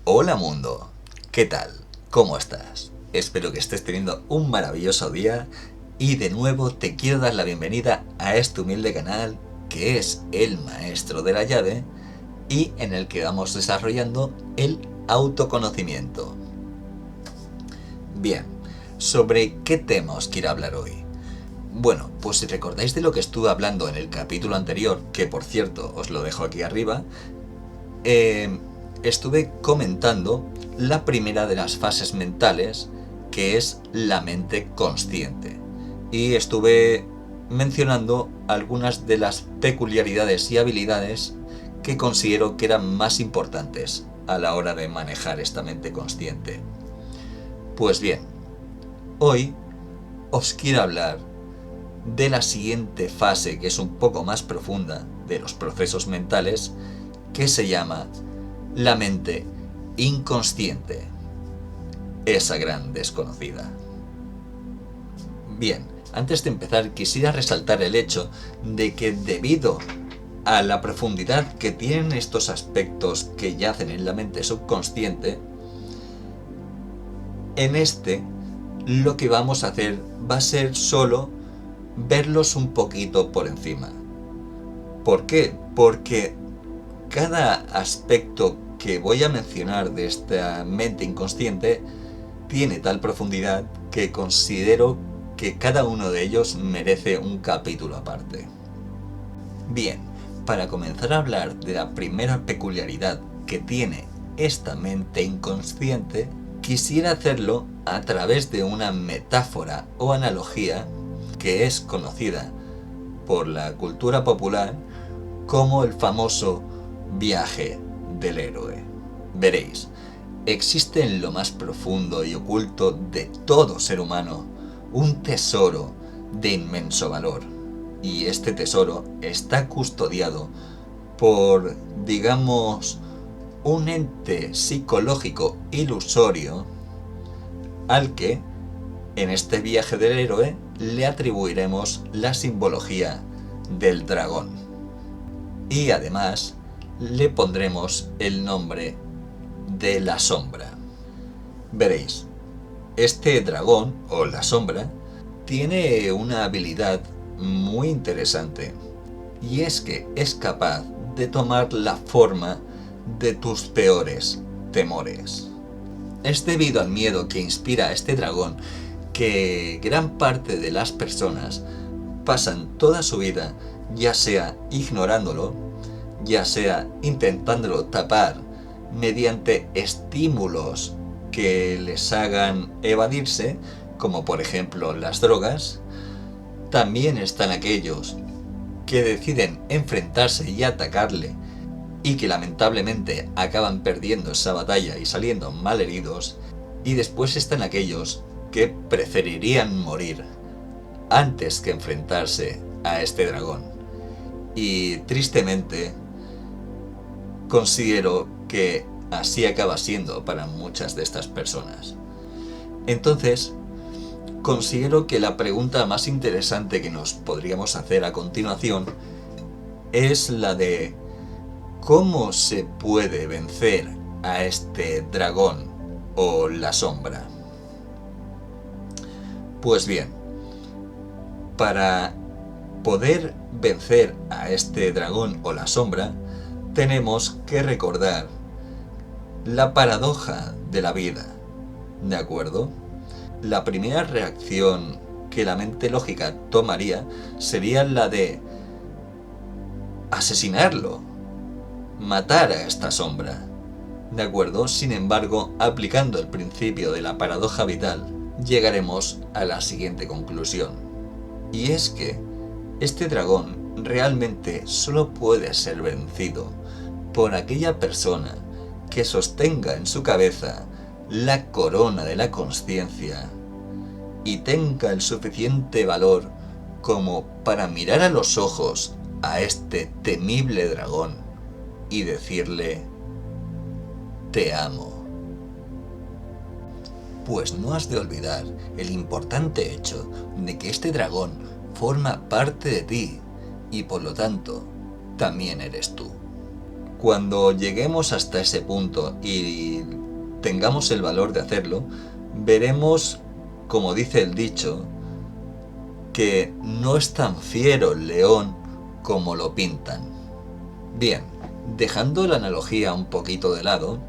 Hola mundo, ¿qué tal? ¿Cómo estás? Espero que estés teniendo un maravilloso día y de nuevo te quiero dar la bienvenida a este humilde canal que es el Maestro de la Llave y en el que vamos desarrollando el autoconocimiento. Bien, ¿sobre qué tema os quiero hablar hoy? Bueno, pues si recordáis de lo que estuve hablando en el capítulo anterior, que por cierto os lo dejo aquí arriba, estuve comentando la primera de las fases mentales, que es la mente consciente. Y estuve mencionando algunas de las peculiaridades y habilidades que considero que eran más importantes a la hora de manejar esta mente consciente. Pues bien, hoy os quiero hablar de la siguiente fase, que es un poco más profunda de los procesos mentales, que se llama la mente inconsciente, esa gran desconocida. Bien, antes de empezar quisiera resaltar el hecho de que debido a la profundidad que tienen estos aspectos que yacen en la mente subconsciente, en lo que vamos a hacer va a ser solo verlos un poquito por encima. ¿Por qué? Porque cada aspecto que voy a mencionar de esta mente inconsciente tiene tal profundidad que considero que cada uno de ellos merece un capítulo aparte. Bien, para comenzar a hablar de la primera peculiaridad que tiene esta mente inconsciente, quisiera hacerlo a través de una metáfora o analogía que es conocida por la cultura popular como el famoso viaje del héroe. Veréis, existe en lo más profundo y oculto de todo ser humano un tesoro de inmenso valor. Y este tesoro está custodiado por, digamos, un ente psicológico ilusorio al que, en este viaje del héroe, le atribuiremos la simbología del dragón. Y además le pondremos el nombre de la sombra. Veréis, este dragón o la sombra tiene una habilidad muy interesante, y es que es capaz de tomar la forma de tus peores temores. Es debido al miedo que inspira a este dragón que gran parte de las personas pasan toda su vida ya sea ignorándolo, ya sea intentándolo tapar mediante estímulos que les hagan evadirse, como por ejemplo las drogas. También están aquellos que deciden enfrentarse y atacarle y que lamentablemente acaban perdiendo esa batalla y saliendo malheridos. Y después están aquellos que preferirían morir antes que enfrentarse a este dragón. Y tristemente considero que así acaba siendo para muchas de estas personas. Entonces, considero que la pregunta más interesante que nos podríamos hacer a continuación es la de ¿cómo se puede vencer a este dragón o la sombra? Pues bien, para poder vencer a este dragón o la sombra, tenemos que recordar la paradoja de la vida, ¿de acuerdo? La primera reacción que la mente lógica tomaría sería la de asesinarlo, matar a esta sombra, ¿de acuerdo? Sin embargo, aplicando el principio de la paradoja vital, llegaremos a la siguiente conclusión. Y es que este dragón realmente solo puede ser vencido por aquella persona que sostenga en su cabeza la corona de la consciencia y tenga el suficiente valor como para mirar a los ojos a este temible dragón y decirle: te amo. Pues no has de olvidar el importante hecho de que este dragón forma parte de ti y por lo tanto también eres tú. Cuando lleguemos hasta ese punto y tengamos el valor de hacerlo, veremos, como dice el dicho, que no es tan fiero el león como lo pintan. Bien, dejando la analogía un poquito de lado,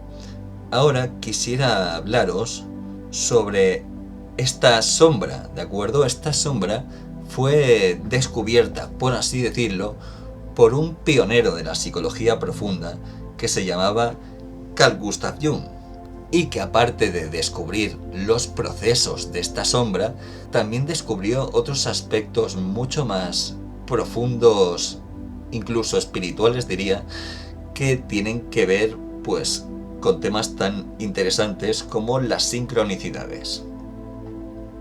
ahora quisiera hablaros sobre esta sombra, ¿de acuerdo? Esta sombra fue descubierta, por así decirlo, por un pionero de la psicología profunda que se llamaba Carl Gustav Jung, y que aparte de descubrir los procesos de esta sombra, también descubrió otros aspectos mucho más profundos, incluso espirituales diría, que tienen que ver pues con temas tan interesantes como las sincronicidades.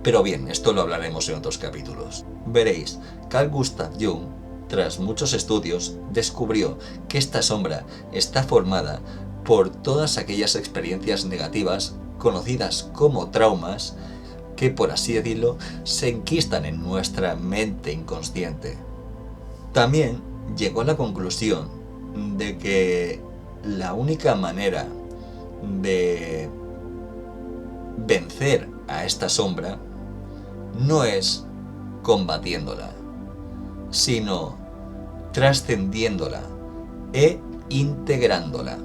Pero bien, esto lo hablaremos en otros capítulos. Veréis, Carl Gustav Jung, tras muchos estudios, descubrió que esta sombra está formada por todas aquellas experiencias negativas conocidas como traumas que, por así decirlo, se enquistan en nuestra mente inconsciente. También llegó a la conclusión de que la única manera de vencer a esta sombra no es combatiéndola, sino trascendiéndola e integrándola.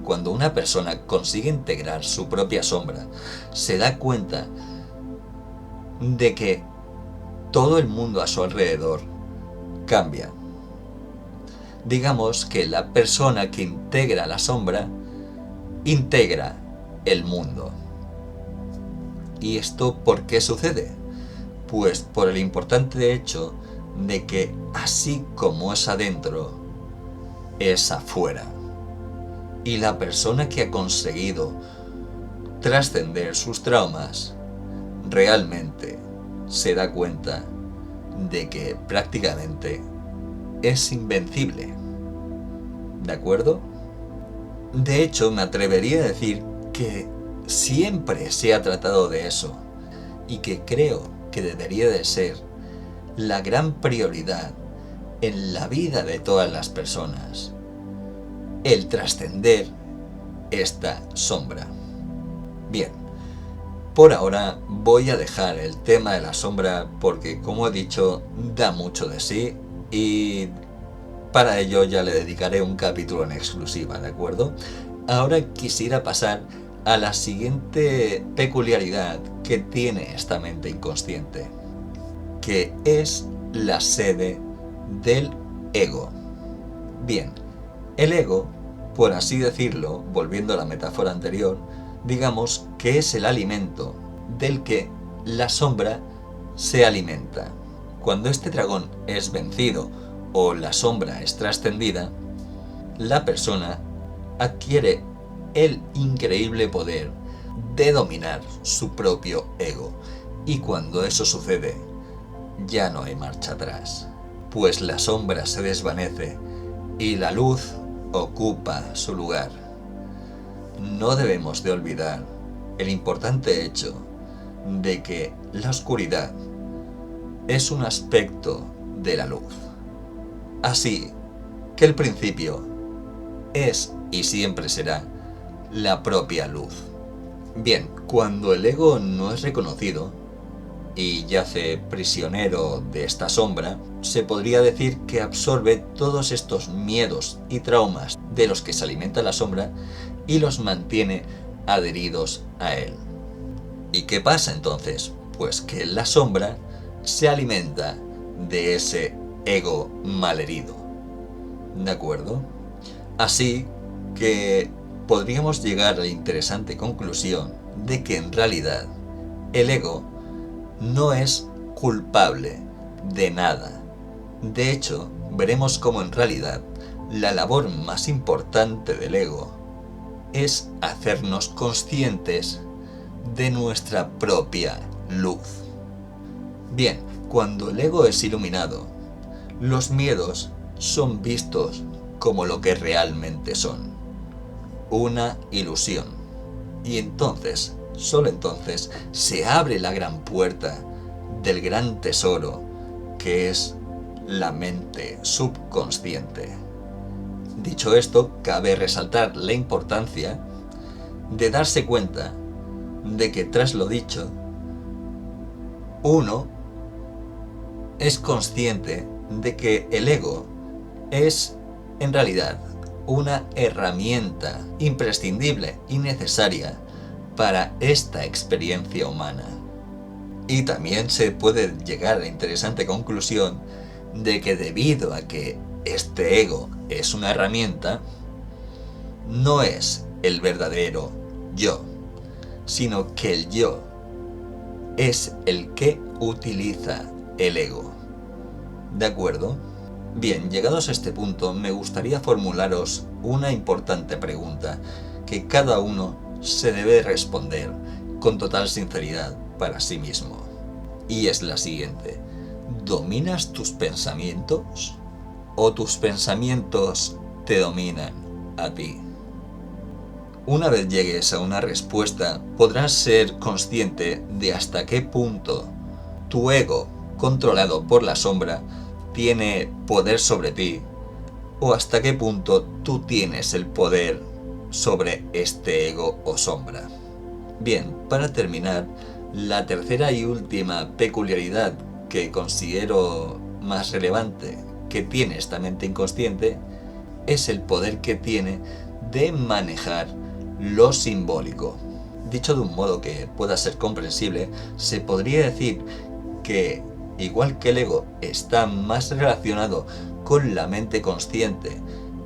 Cuando una persona consigue integrar su propia sombra, se da cuenta de que todo el mundo a su alrededor cambia. Digamos que la persona que integra la sombra, integra el mundo. ¿Y esto por qué sucede? Pues por el importante hecho de que así como es adentro, es afuera. Y la persona que ha conseguido trascender sus traumas realmente se da cuenta de que prácticamente es invencible. ¿De acuerdo? De hecho, me atrevería a decir que siempre se ha tratado de eso y que creo que debería de ser la gran prioridad en la vida de todas las personas, el trascender esta sombra. Bien, por ahora voy a dejar el tema de la sombra porque, como he dicho, da mucho de sí y para ello ya le dedicaré un capítulo en exclusiva, ¿de acuerdo? Ahora quisiera pasar a la siguiente peculiaridad que tiene esta mente inconsciente, que es la sede del ego. Bien, el ego, por así decirlo, volviendo a la metáfora anterior, digamos que es el alimento del que la sombra se alimenta. Cuando este dragón es vencido o la sombra es trascendida, la persona adquiere el increíble poder de dominar su propio ego. Y cuando eso sucede, ya no hay marcha atrás, pues la sombra se desvanece y la luz ocupa su lugar. No debemos de olvidar el importante hecho de que la oscuridad es un aspecto de la luz. Así que el principio es y siempre será la propia luz. Bien, cuando el ego no es reconocido y yace prisionero de esta sombra, se podría decir que absorbe todos estos miedos y traumas de los que se alimenta la sombra y los mantiene adheridos a él. ¿Y qué pasa entonces? Pues que la sombra se alimenta de ese ego malherido. ¿De acuerdo? Así que podríamos llegar a la interesante conclusión de que en realidad el ego no es culpable de nada. De hecho, veremos cómo en realidad la labor más importante del ego es hacernos conscientes de nuestra propia luz. Bien, cuando el ego es iluminado, los miedos son vistos como lo que realmente son, una ilusión. Y entonces, solo entonces, se abre la gran puerta del gran tesoro que es la mente subconsciente. Dicho esto, cabe resaltar la importancia de darse cuenta de que tras lo dicho, uno es consciente de que el ego es en realidad una herramienta imprescindible y necesaria para esta experiencia humana. Y también se puede llegar a la interesante conclusión de que debido a que este ego es una herramienta, no es el verdadero yo, sino que el yo es el que utiliza el ego. ¿De acuerdo? Bien, llegados a este punto, me gustaría formularos una importante pregunta que cada uno se debe responder con total sinceridad para sí mismo. Y es la siguiente: ¿dominas tus pensamientos o tus pensamientos te dominan a ti? Una vez llegues a una respuesta, podrás ser consciente de hasta qué punto tu ego, controlado por la sombra, tiene poder sobre ti, o hasta qué punto tú tienes el poder sobre este ego o sombra. Bien, para terminar, la tercera y última peculiaridad que considero más relevante que tiene esta mente inconsciente es el poder que tiene de manejar lo simbólico. Dicho de un modo que pueda ser comprensible, se podría decir que, igual que el ego está más relacionado con la mente consciente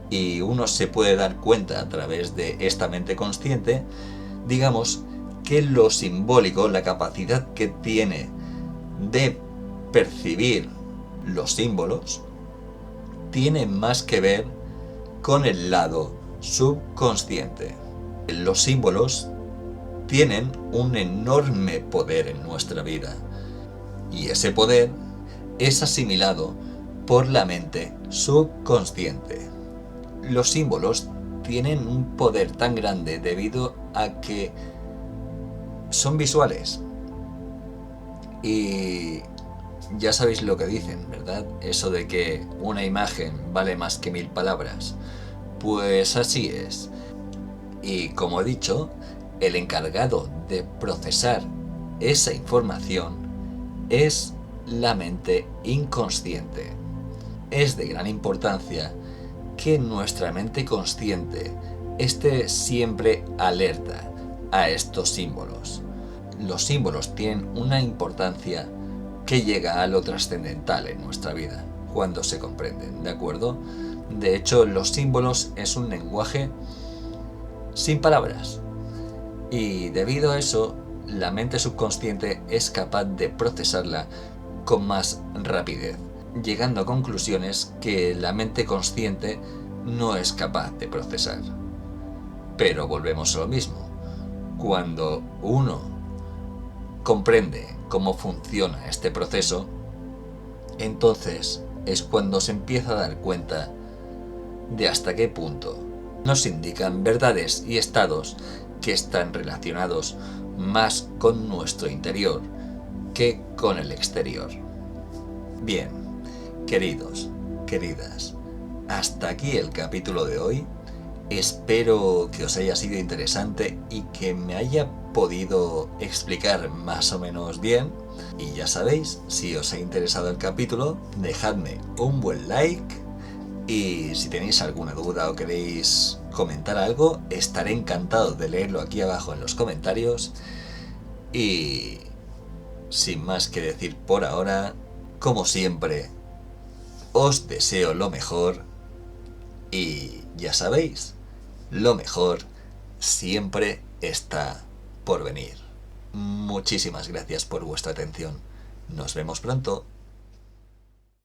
y uno se puede dar cuenta a través de esta mente consciente, digamos que lo simbólico, la capacidad que tiene de percibir los símbolos, tiene más que ver con el lado subconsciente. Los símbolos tienen un enorme poder en nuestra vida y ese poder es asimilado por la mente subconsciente. Los símbolos tienen un poder tan grande debido a que son visuales y ya sabéis lo que dicen, ¿verdad? Eso de que una imagen vale más que 1000 palabras. Pues así es. Y como he dicho, el encargado de procesar esa información es la mente inconsciente. Es de gran importancia que nuestra mente consciente esté siempre alerta a estos símbolos. Los símbolos tienen una importancia que llega a lo trascendental en nuestra vida cuando se comprenden, ¿de acuerdo? De hecho, los símbolos es un lenguaje sin palabras y debido a eso la mente subconsciente es capaz de procesarla con más rapidez, llegando a conclusiones que la mente consciente no es capaz de procesar. Pero volvemos a lo mismo. Cuando uno comprende cómo funciona este proceso, entonces es cuando se empieza a dar cuenta de hasta qué punto nos indican verdades y estados que están relacionados más con nuestro interior que con el exterior. Bien, queridos, queridas, hasta aquí el capítulo de hoy. Espero que os haya sido interesante y que me haya podido explicar más o menos bien. Y ya sabéis, si os ha interesado el capítulo, dejadme un buen like. Y si tenéis alguna duda o queréis comentar algo, estaré encantado de leerlo aquí abajo en los comentarios. Y sin más que decir por ahora, como siempre, os deseo lo mejor y ya sabéis, lo mejor siempre está por venir. Muchísimas gracias por vuestra atención. Nos vemos pronto.